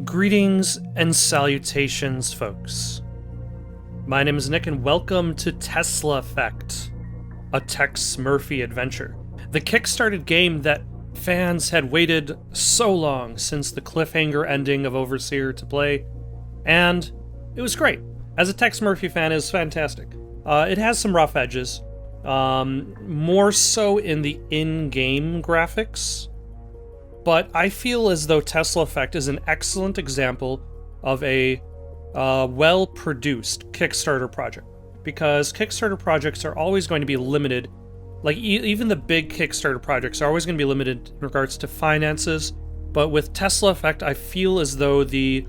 Greetings and salutations, folks. My name is Nick, and welcome to Tesla Effect, a Tex Murphy adventure. The kickstarted game that fans had waited so long since the cliffhanger ending of Overseer to play, and it was great. As a Tex Murphy fan, it was fantastic. It has some rough edges, more so in the in-game graphics, but I feel as though Tesla Effect is an excellent example of a well-produced Kickstarter project, because Kickstarter projects are always going to be limited. Like, even the big Kickstarter projects are always going to be limited in regards to finances, but with Tesla Effect, I feel as though the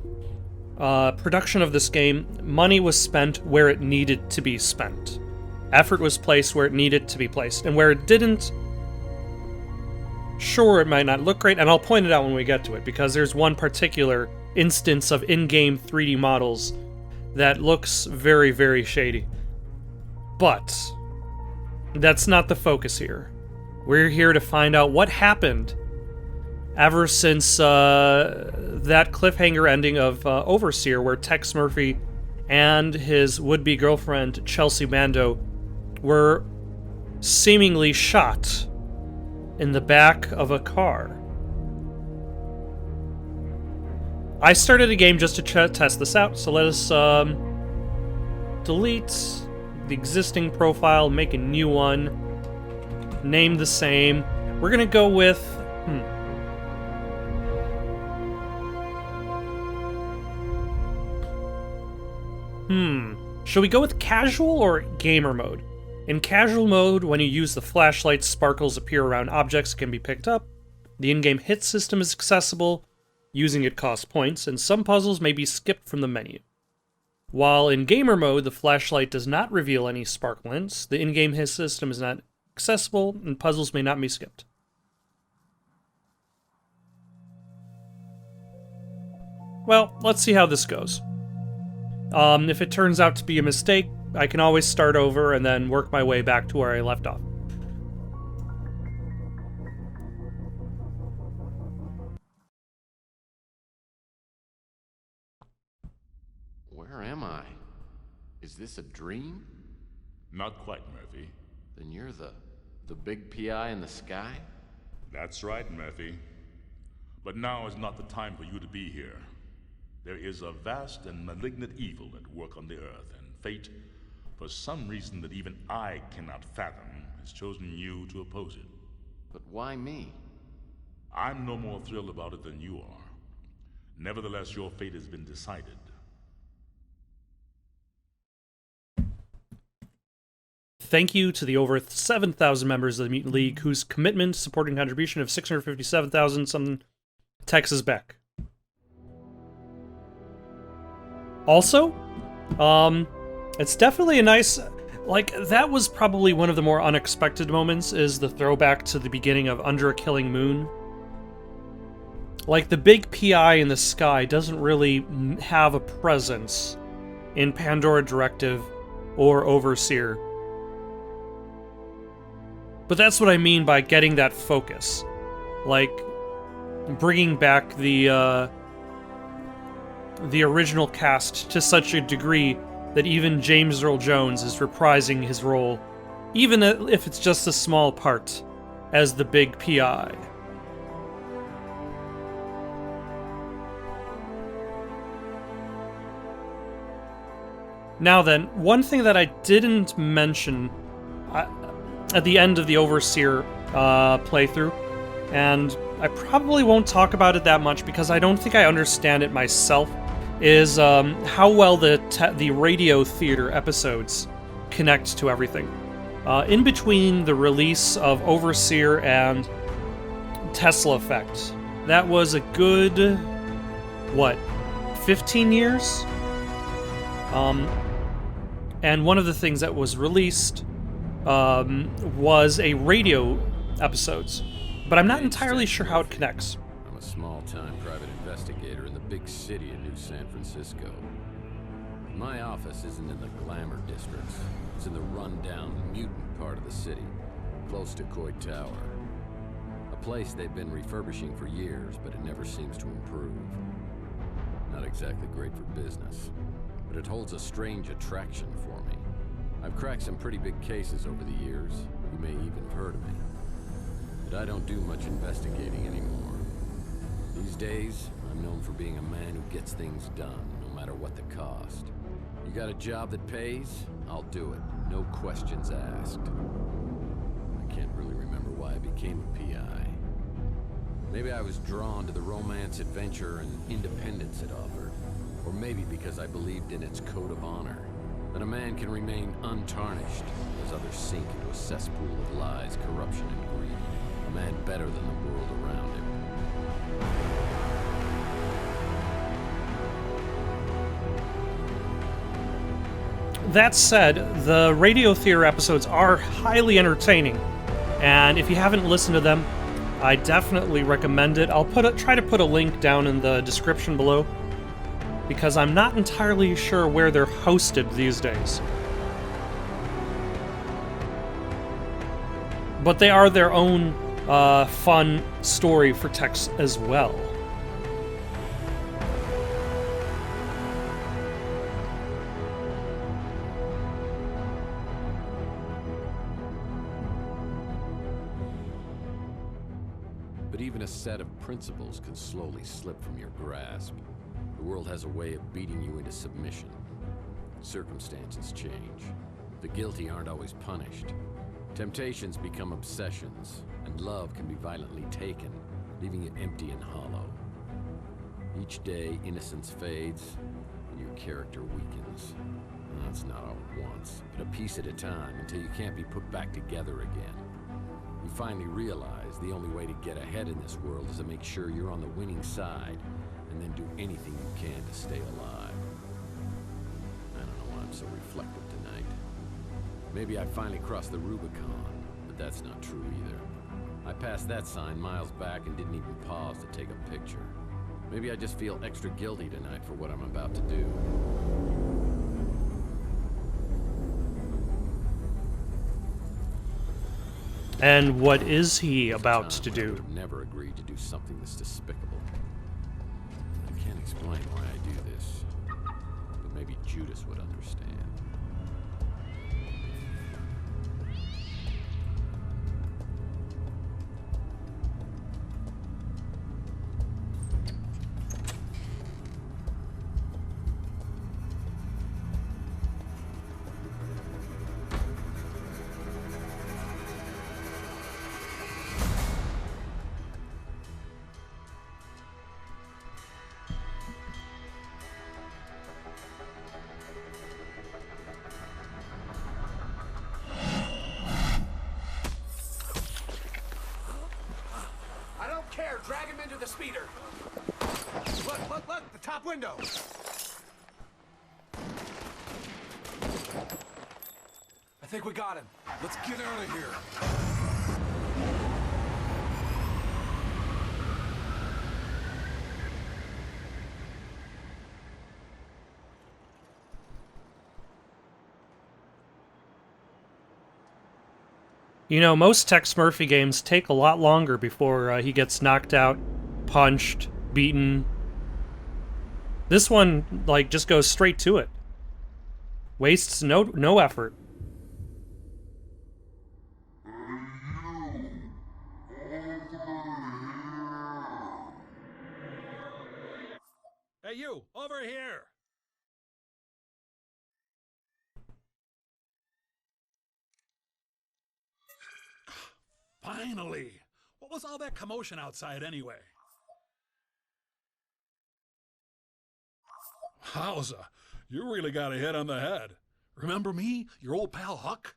production of this game, money was spent where it needed to be spent. Effort was placed where it needed to be placed, and where it didn't, sure, it might not look great, and I'll point it out when we get to it, because there's one particular instance of in-game 3D models that looks very, very shady. But that's not the focus here. We're here to find out what happened ever since that cliffhanger ending of Overseer, where Tex Murphy and his would-be girlfriend, Chelsea Mando, were seemingly shot in the back of a car. I started a game just to test this out, so let us delete the existing profile, make a new one, name the same. We're gonna go with should we go with casual or gamer mode? In casual mode, when you use the flashlight, sparkles appear around objects that can be picked up. The in-game hit system is accessible. Using it costs points, and some puzzles may be skipped from the menu. While in gamer mode, the flashlight does not reveal any sparklings, the in-game hit system is not accessible, and puzzles may not be skipped. Well, let's see how this goes. If it turns out to be a mistake, I can always start over and then work my way back to where I left off. Where am I? Is this a dream? Not quite, Murphy. Then you're the big PI in the sky? That's right, Murphy. But now is not the time for you to be here. There is a vast and malignant evil at work on the earth, and fate, for some reason that even I cannot fathom, has chosen you to oppose it. But why me? I'm no more thrilled about it than you are. Nevertheless, your fate has been decided. Thank you to the over 7,000 members of the Mutant League whose commitment, supporting contribution of 657,000 something Texas back. Also, it's definitely a nice, like, that was probably one of the more unexpected moments, is the throwback to the beginning of Under a Killing Moon. Like, the big PI in the sky doesn't really have a presence in Pandora Directive or Overseer. But that's what I mean by getting that focus. Like, bringing back the original cast to such a degree that even James Earl Jones is reprising his role, even if it's just a small part, as the big PI. Now then, one thing that I didn't mention at the end of the Overseer playthrough, and I probably won't talk about it that much because I don't think I understand it myself, is how well the radio theater episodes connect to everything. In between the release of Overseer and Tesla Effect, that was a good, 15 years? And one of the things that was released was a radio episodes, but I'm not entirely sure how it connects. I'm a small-time private investigator in the big city of New San Francisco. My office isn't in the glamour districts. It's in the run-down, mutant part of the city, close to Coit Tower. A place they've been refurbishing for years, but it never seems to improve. Not exactly great for business, but it holds a strange attraction for me. I've cracked some pretty big cases over the years. You may even have heard of me. But I don't do much investigating anymore. These days, I'm known for being a man who gets things done, no matter what the cost. You got a job that pays? I'll do it. No questions asked. I can't really remember why I became a PI. Maybe I was drawn to the romance, adventure, and independence it offered. Or maybe because I believed in its code of honor. That a man can remain untarnished as others sink into a cesspool of lies, corruption, and greed. A man better than the world around him. That said, the Radio Theater episodes are highly entertaining, and if you haven't listened to them, I definitely recommend it. I'll try to put a link down in the description below, because I'm not entirely sure where they're hosted these days. But they are their own fun story for techs as well. But even a set of principles can slowly slip from your grasp. The world has a way of beating you into submission. Circumstances change. The guilty aren't always punished. Temptations become obsessions, and love can be violently taken, leaving it empty and hollow. Each day, innocence fades, and your character weakens. That's not all at once, but a piece at a time until you can't be put back together again. You finally realize the only way to get ahead in this world is to make sure you're on the winning side, and then do anything you can to stay alive. I don't know why I'm so reflective tonight. Maybe I finally crossed the Rubicon, but that's not true either. I passed that sign miles back and didn't even pause to take a picture. Maybe I just feel extra guilty tonight for what I'm about to do. And what is he about to I do? would have never agreed to do something this despicable. I can't explain why I do this, but maybe Judas would understand. Drag him into the speeder. Look, the top window. I think we got him. Let's get out of here. You know, most Tex Murphy games take a lot longer before he gets knocked out, punched, beaten. This one, like, just goes straight to it. Wastes no effort. Hey, you, over here! Finally! What was all that commotion outside anyway? Wowza, you really got a hit on the head. Remember me, your old pal Huck?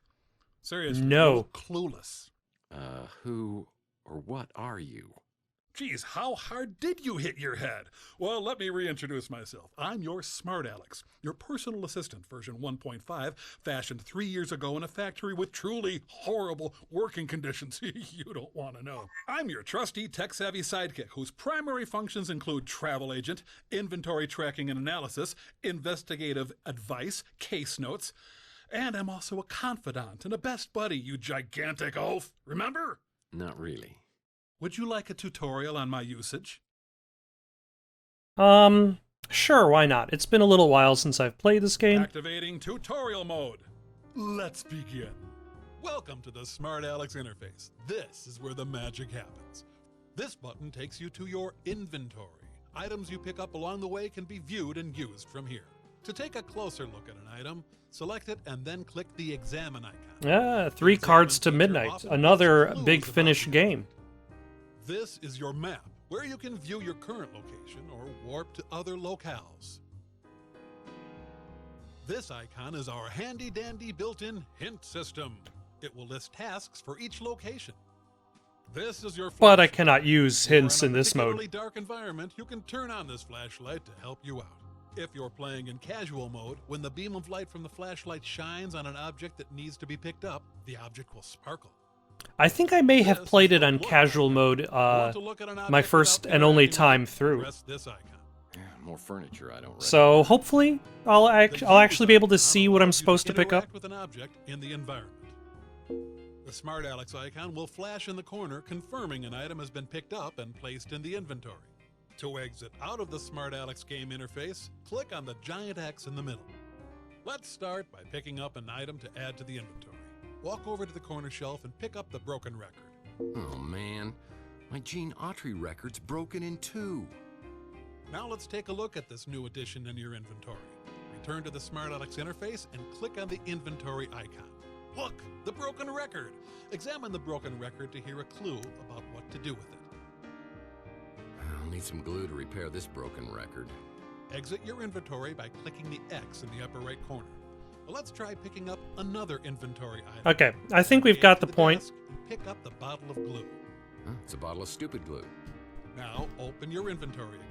Seriously, No. you look clueless. Who or what are you? Geez, how hard did you hit your head? Well, let me reintroduce myself. I'm your smart Alex, your personal assistant, version 1.5, fashioned 3 years ago in a factory with truly horrible working conditions you don't want to know. I'm your trusty, tech-savvy sidekick, whose primary functions include travel agent, inventory tracking and analysis, investigative advice, case notes, and I'm also a confidant and a best buddy, you gigantic oaf. Remember? Not really. Would you like a tutorial on my usage? Sure, why not? It's been a little while since I've played this game. Activating tutorial mode. Let's begin. Welcome to the Smart Alex interface. This is where the magic happens. This button takes you to your inventory. Items you pick up along the way can be viewed and used from here. To take a closer look at an item, select it and then click the Examine icon. 3 cards to midnight. Another Big Finish game. This is your map, where you can view your current location or warp to other locales. This icon is our handy-dandy built-in hint system. It will list tasks for each location. This is your But I flashlight. cannot use hints If in you're this a particularly mode. dark environment, you can turn on this flashlight to help you out. If you're playing in casual mode, when the beam of light from the flashlight shines on an object that needs to be picked up, the object will sparkle. I think I may have This played is it the on look casual icon. mode You want to look at an my object first without and only interacting time with it? through. Press this icon. Yeah, more furniture I don't recognize. So hopefully I'll actually be able to see what I'm allows you supposed to pick up. interact with an object in the environment. The Smart Alex icon will flash in the corner, confirming an item has been picked up and placed in the inventory. To exit out of the Smart Alex game interface, click on the giant X in the middle. Let's start by picking up an item to add to the inventory. Walk over to the corner shelf and pick up the broken record. Oh man, my Gene Autry record's broken in 2. Now let's take a look at this new addition in your inventory. Return to the Smart Alex interface and click on the inventory icon. Look, the broken record. Examine the broken record to hear a clue about what to do with it. I'll need some glue to repair this broken record. Exit your inventory by clicking the X in the upper right corner. Well, let's try picking up another inventory item. Okay, I think we've got the point. Desk and pick up the bottle of glue. Huh, it's a bottle of stupid glue. Now open your inventory again.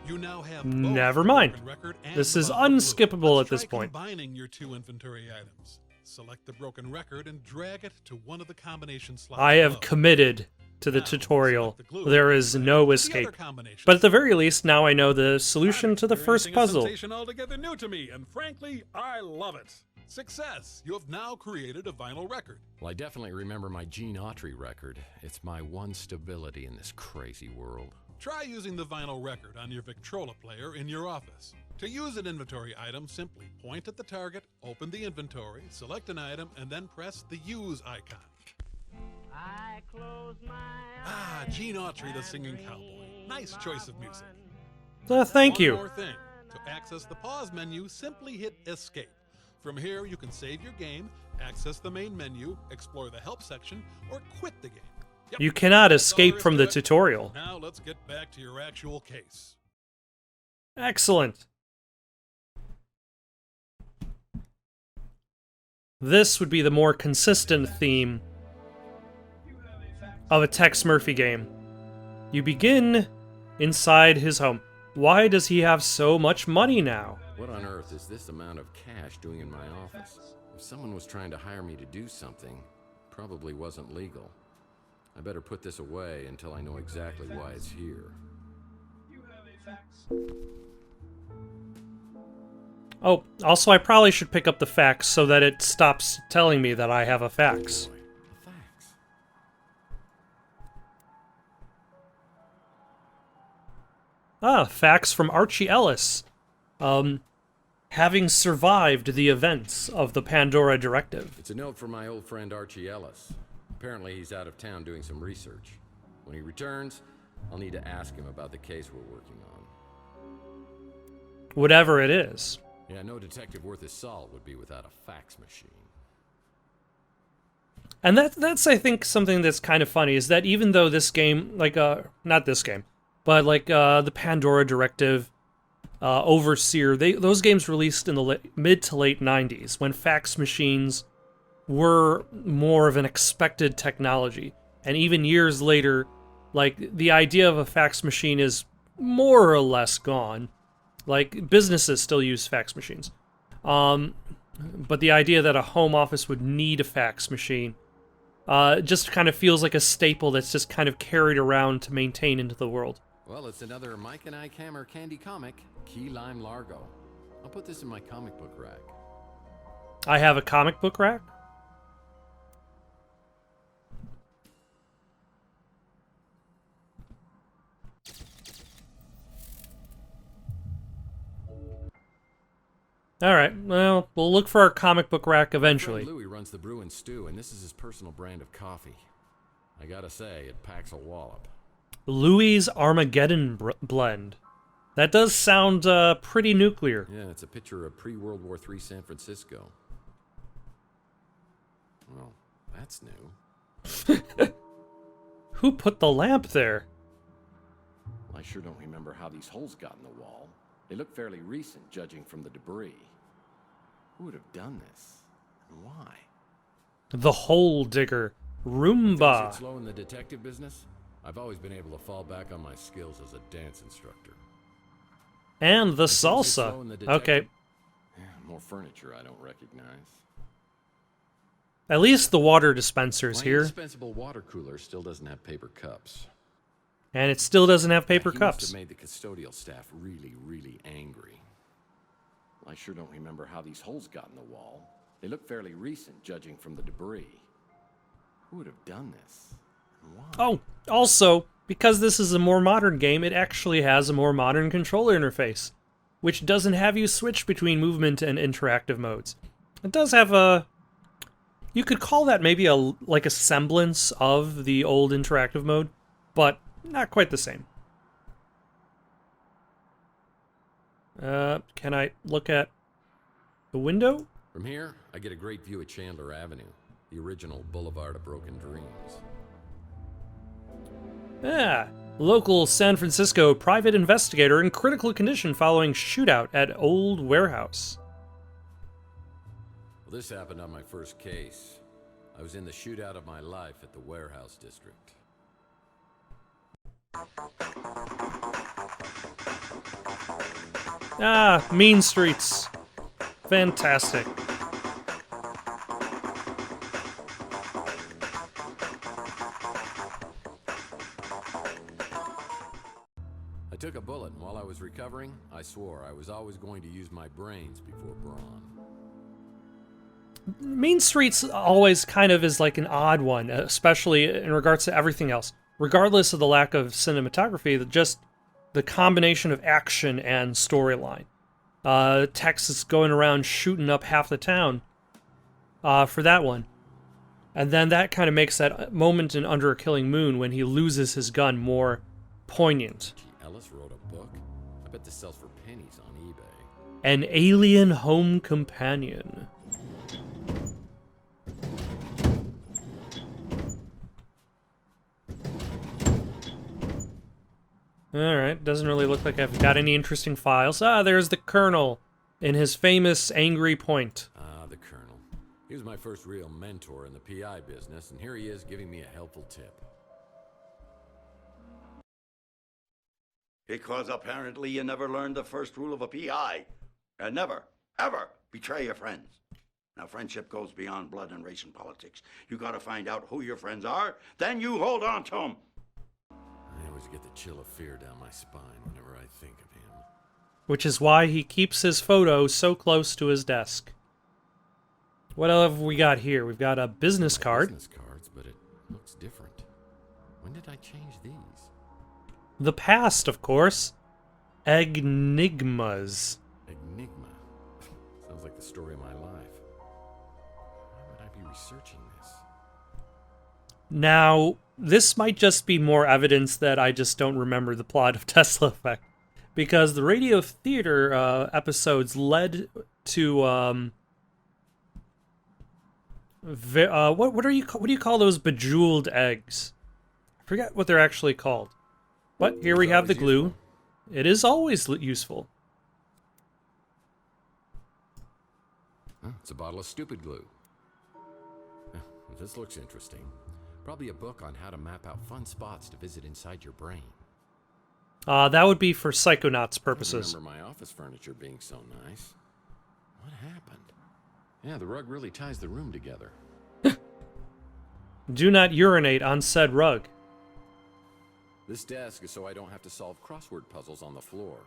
You now have both Never the mind. broken record and This the is bottle of glue. unskippable Let's at this try point. Combining your 2 inventory items. Select the broken record and drag it to one of the combination slots. I have below. committed to the Now, tutorial. select the glue There and is drag no it to the escape. other combination But at the slot. very least, now I know the solution to the first Experiencing a puzzle. sensation altogether new to me, and frankly, I love it. Success! You have now created a vinyl record. Well, I definitely remember my Gene Autry record. It's my one stability in this crazy world. Try using the vinyl record on your Victrola player in your office. To use an inventory item, simply point at the target, open the inventory, select an item, and then press the Use icon. I close my Ah, Gene Autry, the singing cowboy. Nice choice of music. Thank One you. more thing. To access the pause menu, simply hit Escape. From here, you can save your game, access the main menu, explore the help section, or quit the game. Yep, You cannot that's all there escape is from to the it. tutorial. Now let's get back to your actual case. Excellent. This would be the more consistent theme of a Tex Murphy game. You begin inside his home. Why does he have so much money now? What on earth is this amount of cash doing in my office? If someone was trying to hire me to do something, it probably wasn't legal. I better put this away until I know exactly why it's here. Oh, also I probably should pick up the fax so that it stops telling me that I have a fax. Boy, a fax. Fax from Archie Ellis. Having survived the events of the Pandora Directive. It's a note from my old friend Archie Ellis. Apparently he's out of town doing some research. When he returns, I'll need to ask him about the case we're working on. Whatever it is. Yeah, no detective worth his salt would be without a fax machine. And that's I think something that's kind of funny is that even though this game, like not this game, but like the Pandora Directive, Overseer, those games released in the mid to late 90s when fax machines were more of an expected technology. And even years later, like the idea of a fax machine is more or less gone. Like businesses still use fax machines. But the idea that a home office would need a fax machine just kind of feels like a staple that's just kind of carried around to maintain into the world. Well, it's another Mike and Ike Hammer candy comic, Key Lime Largo. I'll put this in my comic book rack. I have a comic book rack. Alright, well, we'll look for our comic book rack Friend eventually. Louis runs the Brew and Stew, and this is his personal brand of coffee. I gotta say, it packs a wallop. Louis' Armageddon blend. That does sound pretty nuclear. Yeah, it's a picture of pre-World War III San Francisco. Well, that's new. Who put the lamp there? I sure don't remember how these holes got in the wall. They look fairly recent, judging from the debris. Who would have done this? And why? The Hole Digger. Things Roomba. get slow in the detective business? I've always been able to fall back on my skills as a dance instructor. And the Things get slow salsa. in the detective- Okay. Yeah, more furniture I don't recognize. At least the water dispenser's My here. indispensable water cooler still doesn't have paper cups. And it still doesn't have paper He cups. must have made the custodial staff really, really angry. I sure don't remember how these holes got in the wall. They look fairly recent, judging from the debris. Who would have done this? And why? Oh, also, because this is a more modern game, it actually has a more modern controller interface, which doesn't have you switch between movement and interactive modes. It does have a... You could call that maybe like a semblance of the old interactive mode, but not quite the same. Can I look at the window? From here, I get a great view of Chandler Avenue, the original Boulevard of Broken Dreams. Ah, local San Francisco private investigator in critical condition following shootout at old warehouse. Well, this happened on my first case. I was in the shootout of my life at the warehouse district. Ah, Mean Streets. Fantastic. I took a bullet, and while I was recovering, I swore I was always going to use my brains before brawn. Mean Streets always kind of is like an odd one, especially in regards to everything else. Regardless of the lack of cinematography, just the combination of action and storyline. Tex is going around shooting up half the town for that one. And then that kind of makes that moment in Under a Killing Moon when he loses his gun more poignant. Gee, Ellis wrote a book? I bet this sells for pennies on eBay. An alien home companion. Alright, doesn't really look like I've got any interesting files. Ah, there's the Colonel in his famous angry point. Ah, the Colonel. He was my first real mentor in the PI business, and here he is giving me a helpful tip. Because apparently you never learned the first rule of a PI. And never, ever betray your friends. Now, friendship goes beyond blood and race and politics. You gotta find out who your friends are, then you hold on to them. I always get the chill of fear down my spine whenever I think of him. Which is why he keeps his photo so close to his desk. What else have we got here? We've got a business card. Business cards, but it looks different. When did I change these? The past, of course. Enigmas. Enigma. Sounds like the story of my life. Why would I be researching this? Now, this might just be more evidence that I just don't remember the plot of Tesla Effect. Because the radio theater episodes led to what do you call those bejeweled eggs? I forget what they're actually called. But here we have the glue. It is always useful. Huh, it's a bottle of stupid glue. Huh, this looks interesting. Probably a book on how to map out fun spots to visit inside your brain. That would be for Psychonauts purposes. I remember my office furniture being so nice. What happened? Yeah, the rug really ties the room together. Do not urinate on said rug. This desk is so I don't have to solve crossword puzzles on the floor.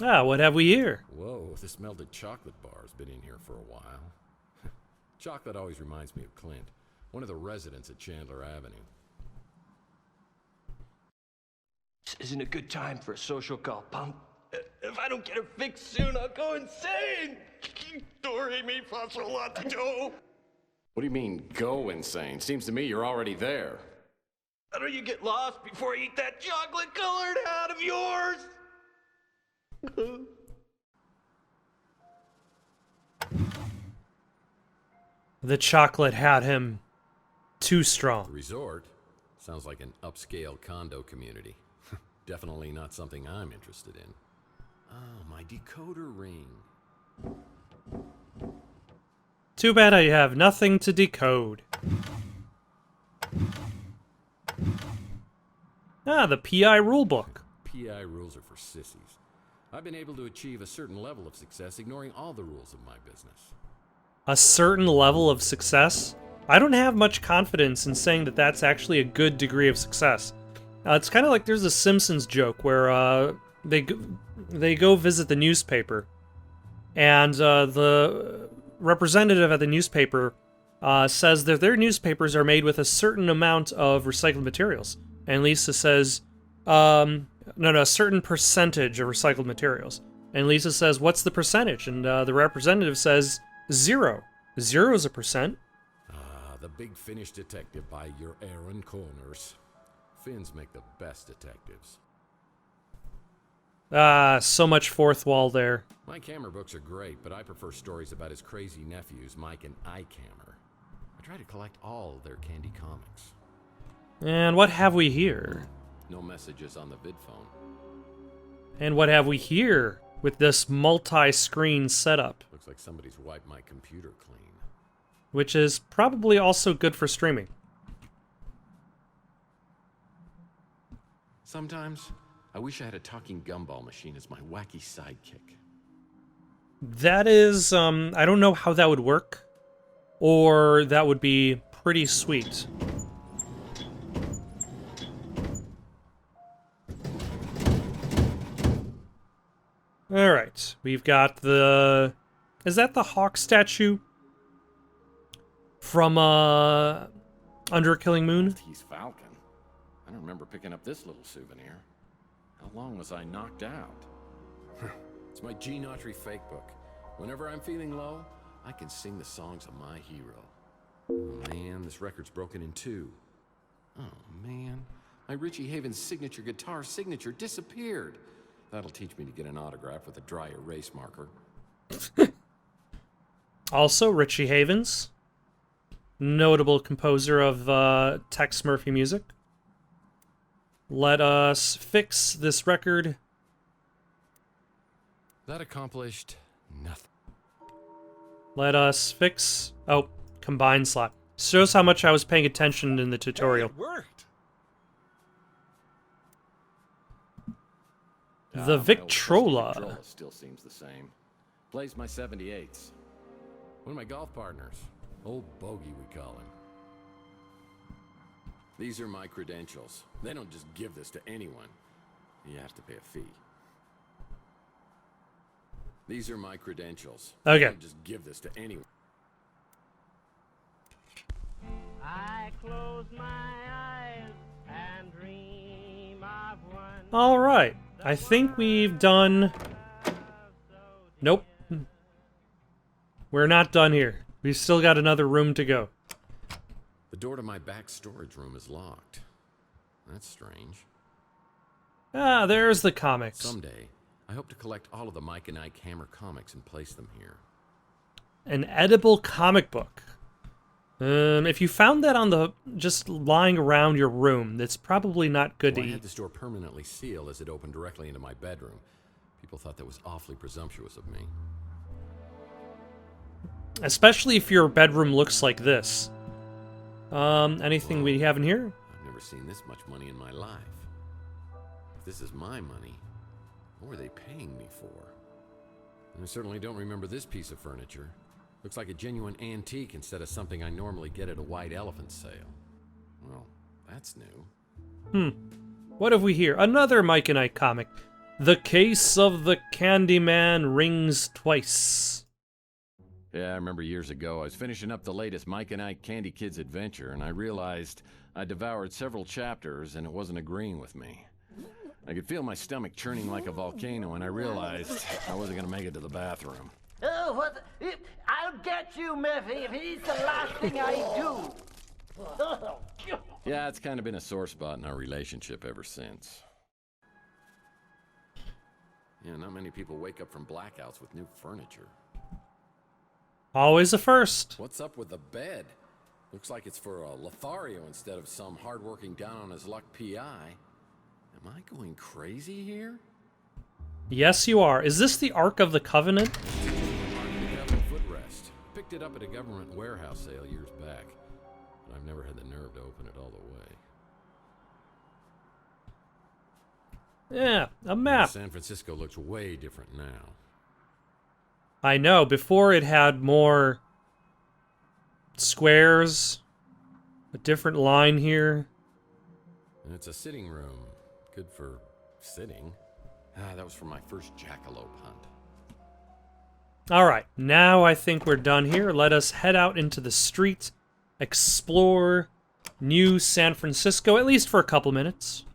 Ah, what have we here? Whoa, this melted chocolate bar's been in here for a while. Chocolate always reminds me of Clint, one of the residents at Chandler Avenue. isn't a good time for a social call, punk. If I don't get it fixed soon, I'll go insane. Dory me fasolato. What do you mean, go insane? Seems to me you're already there. How do you get lost before I eat that chocolate-colored hat of yours? The chocolate had him too The strong. resort sounds like an upscale condo community. Definitely not something I'm interested in. Oh, my decoder ring. Too bad I have nothing to decode. Ah, the PI rulebook. PI rules are for sissies. I've been able to achieve a certain level of success ignoring all the rules of my business. A certain level of success? I don't have much confidence in saying that that's actually a good degree of success. It's kind of like there's a Simpsons joke where they go visit the newspaper, and the representative at the newspaper says that their newspapers are made with a certain amount of recycled materials. And Lisa says, no, a certain percentage of recycled materials. And Lisa says, what's the percentage? And the representative says, 0. 0 is a percent. Ah, the Big Finish Detective by your Aaron Corners. Finns make the best detectives. Ah, so much fourth wall there. My camera books are great, but I prefer stories about his crazy nephews, Mike and Ike-Hammer. I try to collect all their candy comics. And what have we here? No messages on the vid phone. And what have we here with this multi-screen setup? Looks like somebody's wiped my computer clean. Which is probably also good for streaming. Sometimes, I wish I had a talking gumball machine as my wacky sidekick. That is, I don't know how that would work. Or that would be pretty sweet. Alright, we've got the... Is that the hawk statue? From, Under a Killing Moon? He's Falcon. I don't remember picking up this little souvenir. How long was I knocked out? It's my Gene Autry fake book. Whenever I'm feeling low, I can sing the songs of my hero. Oh man, this record's broken in two. Oh man, my Richie Havens signature guitar signature disappeared. That'll teach me to get an autograph with a dry erase marker. Also, Richie Havens. Notable composer of Tex Murphy music. Let us fix this record. That accomplished nothing. Let us fix... Oh, combine slot. Shows how much I was paying attention in the tutorial. Hey, it worked. The My old Victrola. Victrola still seems the same. Plays my 78s. One of my golf partners. Old Bogey, we call him. These are my credentials. They don't just give this to anyone. You have to pay a fee. These are my credentials. Okay. They don't just give this to anyone. I close my eyes and dream of one. Alright. I think we've done... Nope. We're not done here. We've still got another room to go. The door to my back storage room is locked. That's strange. Ah, there's the comics. Someday, I hope to collect all of the Mike and Ike Hammer comics and place them here. An edible comic book. If you found that on the... just lying around your room, that's probably not good to I eat. had this door permanently sealed as it opened directly into my bedroom. People thought that was awfully presumptuous of me. Especially if your bedroom looks like this. Anything we have in here? I've never seen this much money in my life. If this is my money, what were they paying me for? And I certainly don't remember this piece of furniture. Looks like a genuine antique instead of something I normally get at a white elephant sale. Well, that's new. What have we here? Another Mike and Ike comic. The Case of the Candyman Rings Twice. Yeah, I remember years ago, I was finishing up the latest Mike and Ike Candy Kids adventure, and I realized I devoured several chapters and it wasn't agreeing with me. I could feel my stomach churning like a volcano, and I realized I wasn't gonna make it to the bathroom. Oh, what? I'll get you, Mithy, if he's the last thing I do. Yeah, it's kind of been a sore spot in our relationship ever since. Yeah, not many people wake up from blackouts with new furniture. Always a first. What's up with the bed? Looks like it's for a Lothario instead of some hard-working down-on-his-luck PI. Am I going crazy here? Yes, you are. Is this the Ark of the Covenant? The Covenant footrest. Picked it up at a government warehouse sale years back. But I've never had the nerve to open it all the way. Yeah, a map. San Francisco looks way different now. I know. Before it had more squares, a different line here. And it's a sitting room. Good for sitting. That was from my first jackalope hunt. All right, now I think we're done here. Let us head out into the street, explore new San Francisco, at least for a couple minutes.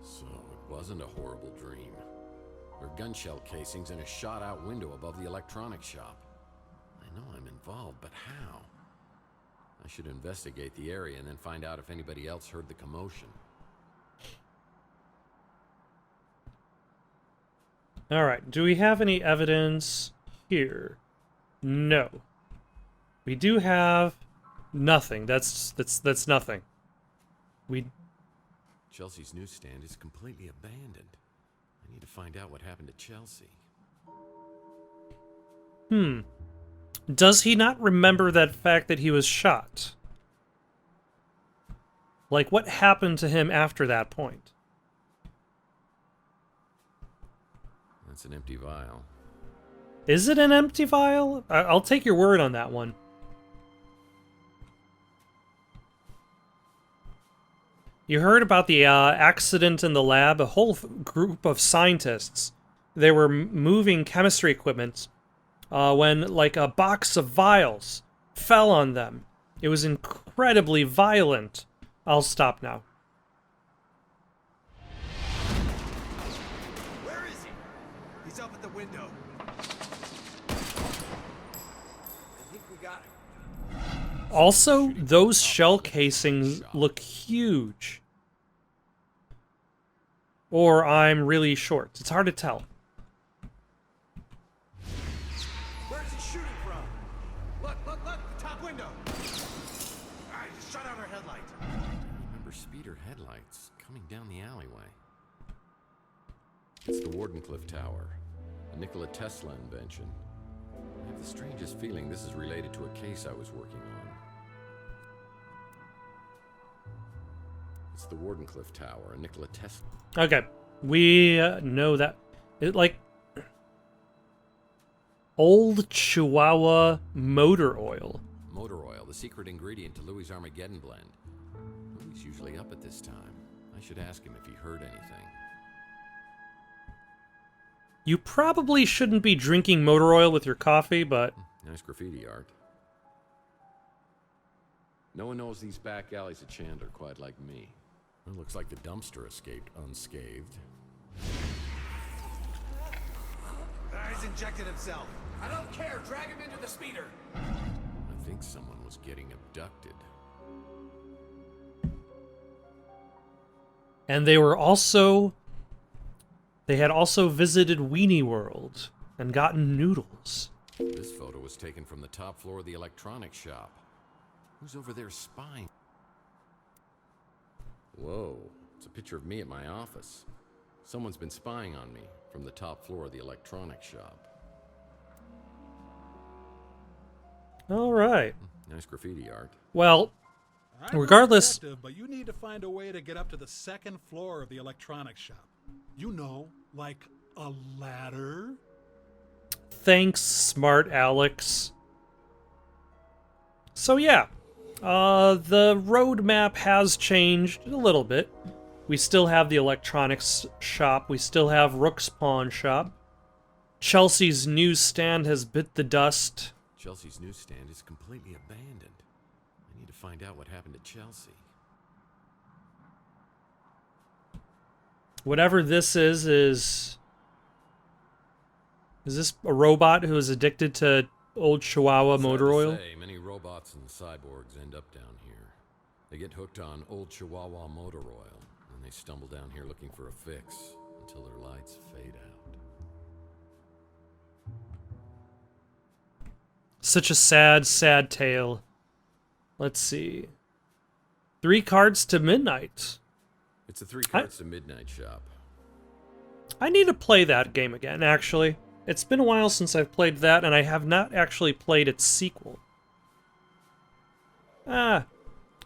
So it wasn't a horrible dream. There are gun shell casings in a shot-out window above the electronics shop. I know I'm involved, but how? I should investigate the area and then find out if anybody else heard the commotion. All right, do we have any evidence here? No. We do have nothing. That's nothing. Chelsea's newsstand is completely abandoned. I need to find out what happened to Chelsea. Does he not remember that fact that he was shot? Like, what happened to him after that point? That's an empty vial. Is it an empty vial? I'll take your word on that one. You heard about the accident in the lab? A whole group of scientists, they were moving chemistry equipment when, like, a box of vials fell on them. It was incredibly violent. I'll stop now. Where is he? He's up at the window. I think we got him. Also, those shell casings look huge. Or I'm really short. It's hard to tell. Where's he shooting from? Look, the top window. I just shut out our headlight. I remember speeder headlights coming down the alleyway. It's the Wardenclyffe Tower, a Nikola Tesla invention. I have the strangest feeling this is related to a case I was working on. It's the Wardenclyffe Tower, a Nikola Tesla. Okay, we know that. Like, old Chihuahua motor oil. Motor oil, the secret ingredient to Louis' Armageddon blend. Louis usually up at this time. I should ask him if he heard anything. You probably shouldn't be drinking motor oil with your coffee, but... Nice graffiti art. No one knows these back alleys at Chandler quite like me. It looks like the dumpster escaped unscathed. He's injected himself. I don't care. Drag him into the speeder. I think someone was getting abducted. And they were also... They had also visited Weenie World and gotten noodles. This photo was taken from the top floor of the electronics shop. Who's over there spying? Whoa, it's a picture of me at my office. Someone's been spying on me from the top floor of the electronics shop. All right. Nice graffiti art. Well, I'm regardless... no detective, but you need to find a way to get up to the second floor of the electronics shop. You know, like a ladder. Thanks, smart Alex. So yeah, the roadmap has changed a little bit. We still have the electronics shop. We still have Rook's pawn shop. Chelsea's newsstand has bit the dust. Chelsea's newsstand is completely abandoned. I need to find out what happened to Chelsea. Whatever this is this a robot who is addicted to old Chihuahua motor oil? Many robots and cyborgs end up down here. They get hooked on old Chihuahua motor oil, and they stumble down here looking for a fix until their lights fade out. Such a sad, sad tale. Let's see. 3 cards to midnight. It's a 3 cards to midnight shop. I need to play that game again, actually. It's been a while since I've played that, and I have not actually played its sequel.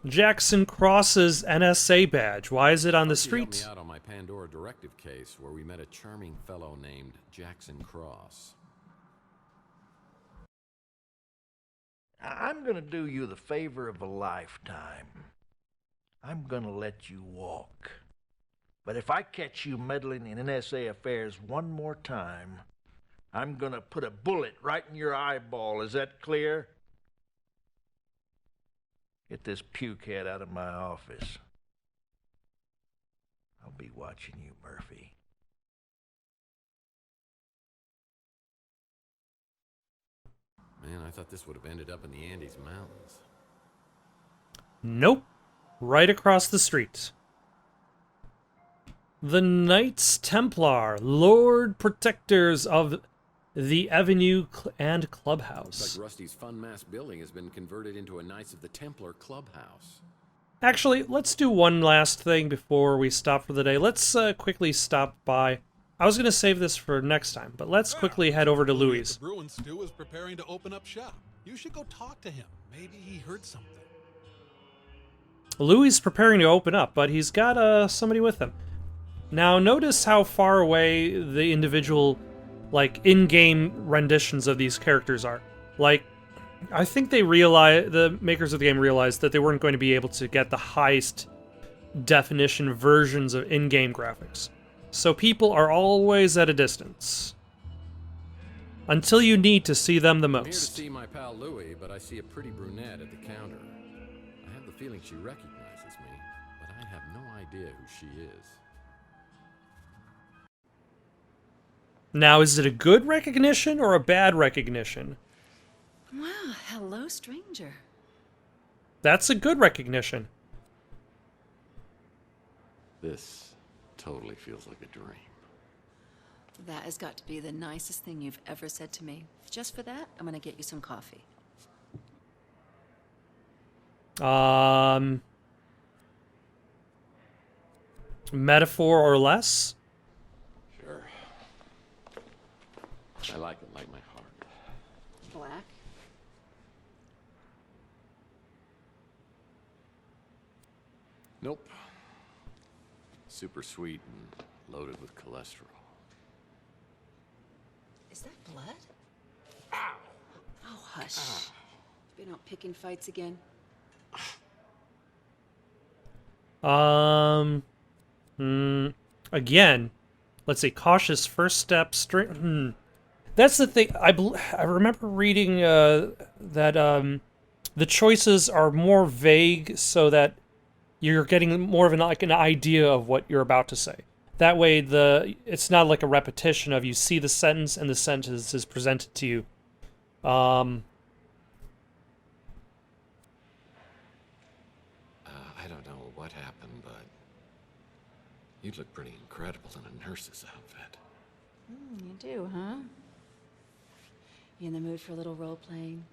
Jackson Cross's NSA badge. Why is it on the street? Helped me out on my Pandora directive case, where we met a charming fellow named Jackson Cross. I'm gonna do you the favor of a lifetime. I'm gonna let you walk. But if I catch you meddling in NSA affairs one more time, I'm gonna put a bullet right in your eyeball. Is that clear? Get this pukehead out of my office. I'll be watching you, Murphy. Man, I thought this would have ended up in the Andes Mountains. Nope. Right across the street. The Knights Templar, Lord Protectors of the Avenue and Clubhouse. Looks like Rusty's Fun Mass building has been converted into a Knights of the Templar clubhouse. Actually, let's do one last thing before we stop for the day. Let's quickly stop by. I was going to save this for next time, but let's quickly head over to Louis'. The Bruin Stew is preparing to open up shop. You should go talk to him. Maybe he heard something. Louis is preparing to open up, but he's got somebody with him. Now, notice how far away the individual, like, in-game renditions of these characters are. Like, I think they realized, the makers of the game realized that they weren't going to be able to get the highest definition versions of in-game graphics. So people are always at a distance. Until you need to see them the I'm here to most. see my pal Louis, but I see a pretty brunette at the counter. I have the feeling she recognizes me, but I have no idea who she is. Now, is it a good recognition or a bad recognition? Wow, hello, stranger. That's a good recognition. This totally feels like a dream. That has got to be the nicest thing you've ever said to me. Just for that, I'm gonna get you some coffee. Metaphor or less? Sure. I like it like my heart. Black? Nope. Super sweet and loaded with cholesterol. Is that blood? Ow! Oh, hush. Been out picking fights again? Again, let's see, cautious first step, That's the thing, I remember reading that the choices are more vague so that you're getting more of an idea of what you're about to say. That way, it's not like a repetition of you see the sentence and the sentence is presented to you. I don't know what happened, but you look pretty incredible in a nurse's outfit. You do, huh? You in the mood for a little role-playing?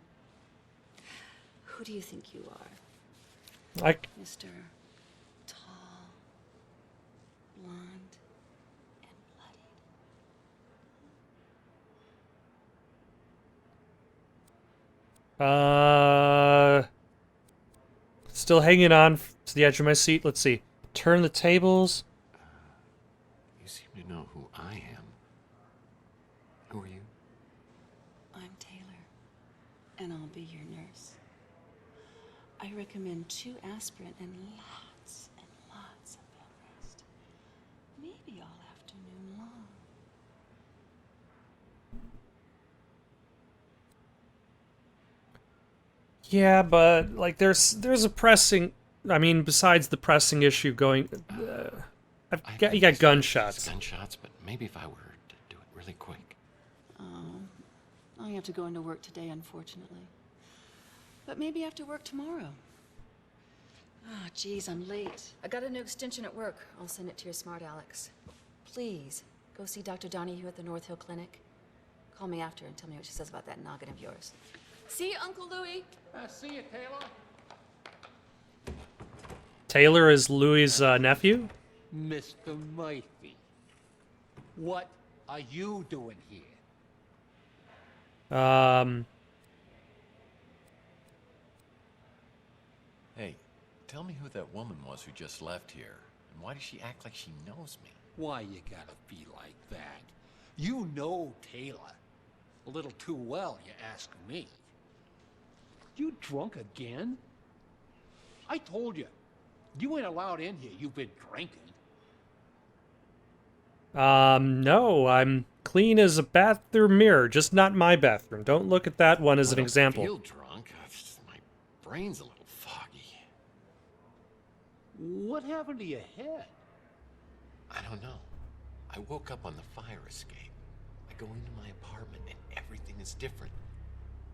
Who do you think you are? Mr. Tall, blonde, and bloodied. Still hanging on to the edge of my seat. Let's see. Turn the tables. You seem to know who I am. Who are you? I'm Taylor, and I'll be your nurse. I recommend 2 aspirin and lots of bed rest. Maybe all afternoon long. Yeah, but like there's a pressing. I mean, besides the pressing issue going, you got gunshots. Gunshots, but maybe if I were to do it really quick. I have to go into work today, unfortunately. But maybe after work tomorrow. Ah, geez, I'm late. I got a new extension at work. I'll send it to your smart Alex. Please, go see Dr. Donahue at the North Hill Clinic. Call me after and tell me what she says about that noggin of yours. See you, Uncle Louie. See you, Taylor. Taylor is Louis' nephew? Mr. Mithy, what are you doing here? Hey, tell me who that woman was who just left here, and why does she act like she knows me? Why you gotta be like that? You know Taylor. A little too well, you ask me. You drunk again? I told you. You ain't allowed in here. You've been drinking. No, I'm clean as a bathroom mirror, just not my bathroom. Don't look at that one as an example. I feel drunk. It's just my brain's a little foggy. What happened to your head? I don't know. I woke up on the fire escape. I go into my apartment and everything is different.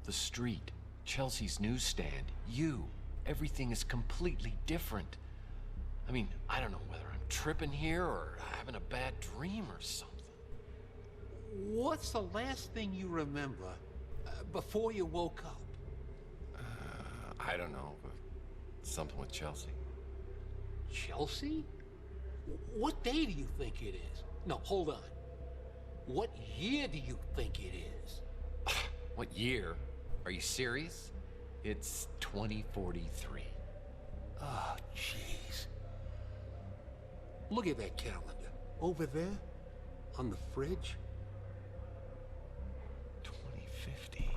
The street, Chelsea's newsstand, you. Everything is completely different. I mean, I don't know whether I'm tripping here or having a bad dream or something. What's the last thing you remember before you woke up? I don't know, but something with Chelsea. Chelsea? What day do you think it is? No, hold on. What year do you think it is? What year? Are you serious? It's 2043. Oh, jeez. Look at that calendar. Over there? On the fridge? 2050.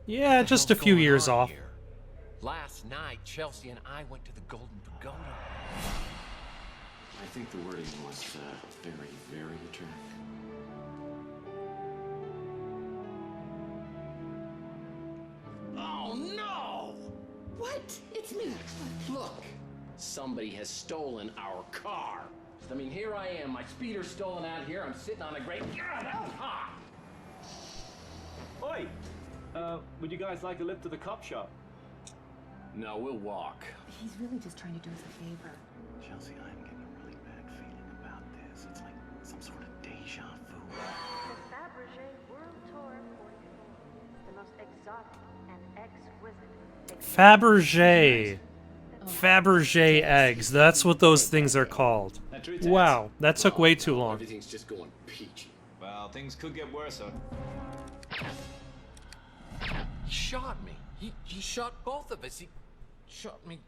Yeah, just a few years off. Here? Last night, Chelsea and I went to the Golden Pagoda. I think the wording was very, very attractive. Oh, no! What? It's me. Look, somebody has stolen our car. I mean, here I am, my speeder's stolen out here. I'm sitting on a great. God, that's hot! Oi! Would you guys like a lift to the cop shop? No, we'll walk. He's really just trying to do us a favor. Chelsea, I'm getting a really bad feeling about this. It's like some sort of deja vu. The Fabergé World Tour 44. The most exotic and exquisite. Fabergé eggs. That's what those things are called. Wow, that took way too long. Everything's just going peachy. Well, things could get worse, sir. He shot me. He shot both of us. He shot me.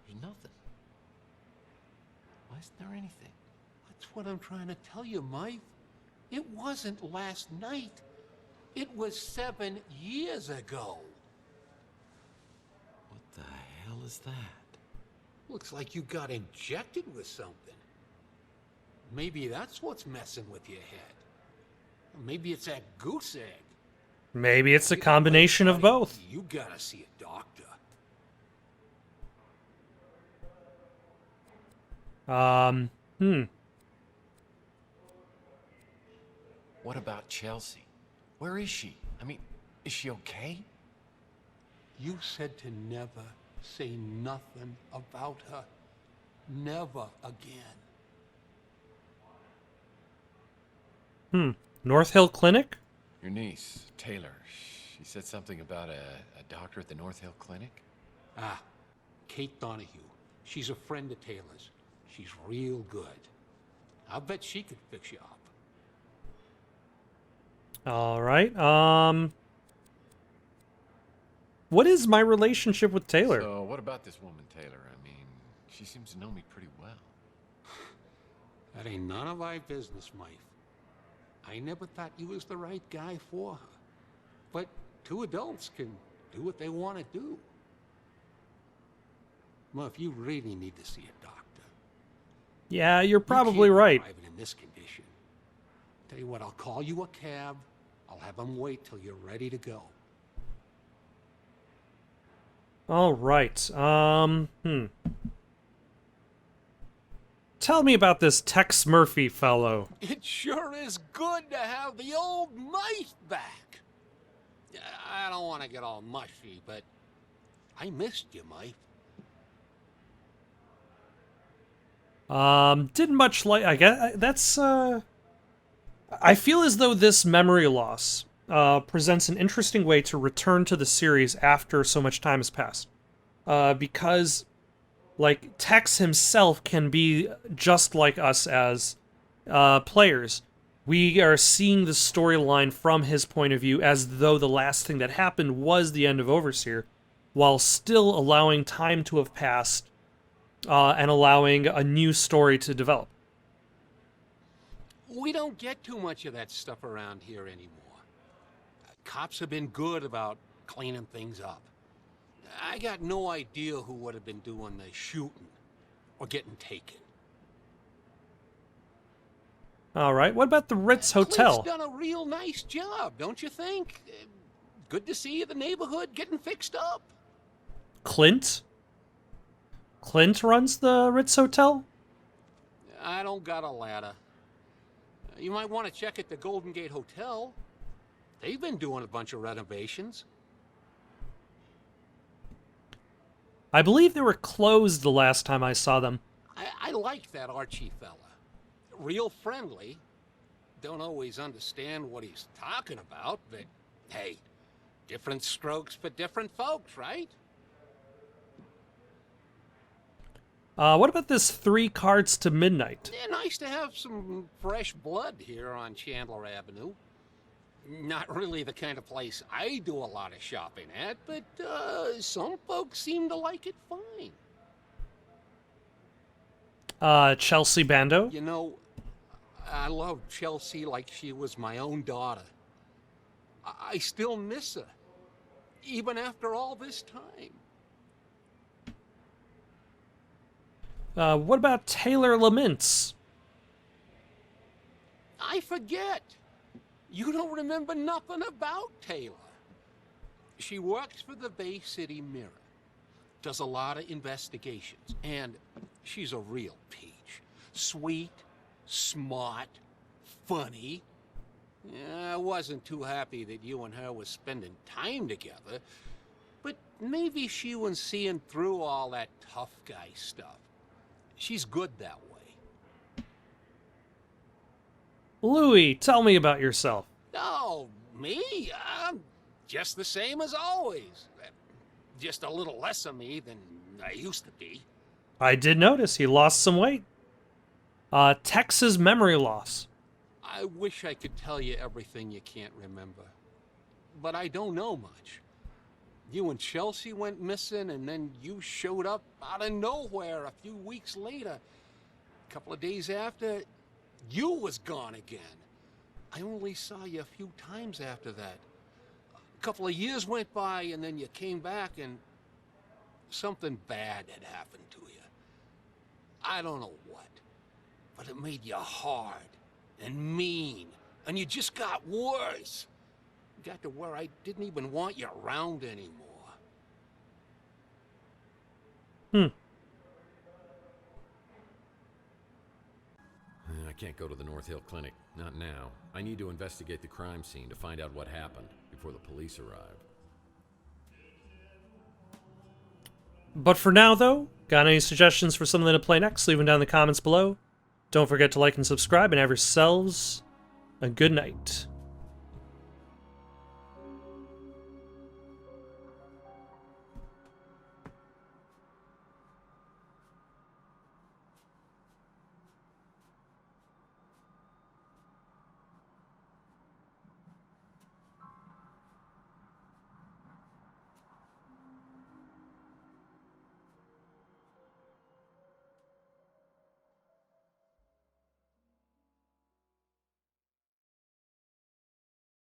There's nothing. Why isn't there anything? That's what I'm trying to tell you, Mike. It wasn't last night. It was 7 years ago. What the hell is that? Looks like you got injected with something. Maybe that's what's messing with your head. Maybe it's that goose egg. Maybe it's a combination of both. You gotta see a doctor. What about Chelsea? Where is she? I mean, is she okay? You said to never say nothing about her. Never again. North Hill Clinic? Your niece, Taylor, she said something about a doctor at the North Hill Clinic? Ah, Kate Donahue. She's a friend of Taylor's. She's real good. I'll bet she could fix you up. All right. What is my relationship with Taylor? So, what about this woman, Taylor? I mean, she seems to know me pretty well. That ain't none of our business, Mike. I never thought you was the right guy for her. But two adults can do what they want to do. Well, if you really need to see a doctor. Yeah, you're probably you can't right. drive it in this condition. Tell you what, I'll call you a cab. I'll have them wait till you're ready to go. All right. Tell me about this Tex Murphy fellow. It sure is good to have the old knife back. I don't want to get all mushy, but I missed you, Mike. Didn't much like, I guess, that's, I feel as though this memory loss, presents an interesting way to return to the series after so much time has passed. Because, like, Tex himself can be just like us as, players. We are seeing the storyline from his point of view as though the last thing that happened was the end of Overseer, while still allowing time to have passed, and allowing a new story to develop. We don't get too much of that stuff around here anymore. Cops have been good about cleaning things up. I got no idea who would have been doing the shooting or getting taken. All right, what about the Ritz Hotel? Clint's done a real nice job, don't you think? Good to see the neighborhood getting fixed up. Clint? Clint runs the Ritz Hotel? I don't got a ladder. You might want to check at the Golden Gate Hotel. They've been doing a bunch of renovations. I believe they were closed the last time I saw them. I like that Archie fella. Real friendly. Don't always understand what he's talking about, but hey, different strokes for different folks, right? What about this 3 Cards to Midnight? Yeah, nice to have some fresh blood here on Chandler Avenue. Not really the kind of place I do a lot of shopping at, but some folks seem to like it fine. Chelsea Bando? You know, I love Chelsea like she was my own daughter. I still miss her, even after all this time. What about Taylor Lamintz? I forget. You don't remember nothing about Taylor. She works for the Bay City Mirror, does a lot of investigations, and she's a real peach. Sweet, smart, funny. I wasn't too happy that you and her was spending time together, but maybe she was seeing through all that tough guy stuff. She's good that way. Louis, tell me about yourself. Oh, me? I'm just the same as always. Just a little less of me than I used to be. I did notice he lost some weight. Tex's memory loss. I wish I could tell you everything you can't remember. But I don't know much. You and Chelsea went missing, and then you showed up out of nowhere a few weeks later. A couple of days after, you was gone again. I only saw you a few times after that. A couple of years went by, and then you came back, and something bad had happened to you. I don't know what, but it made you hard and mean, and you just got worse. Got to where I didn't even want you around anymore. I can't go to the North Hill Clinic. Not now. I need to investigate the crime scene to find out what happened before the police arrive. But for now, though, got any suggestions for something to play next? Leave them down in the comments below. Don't forget to like and subscribe, and have yourselves a good night.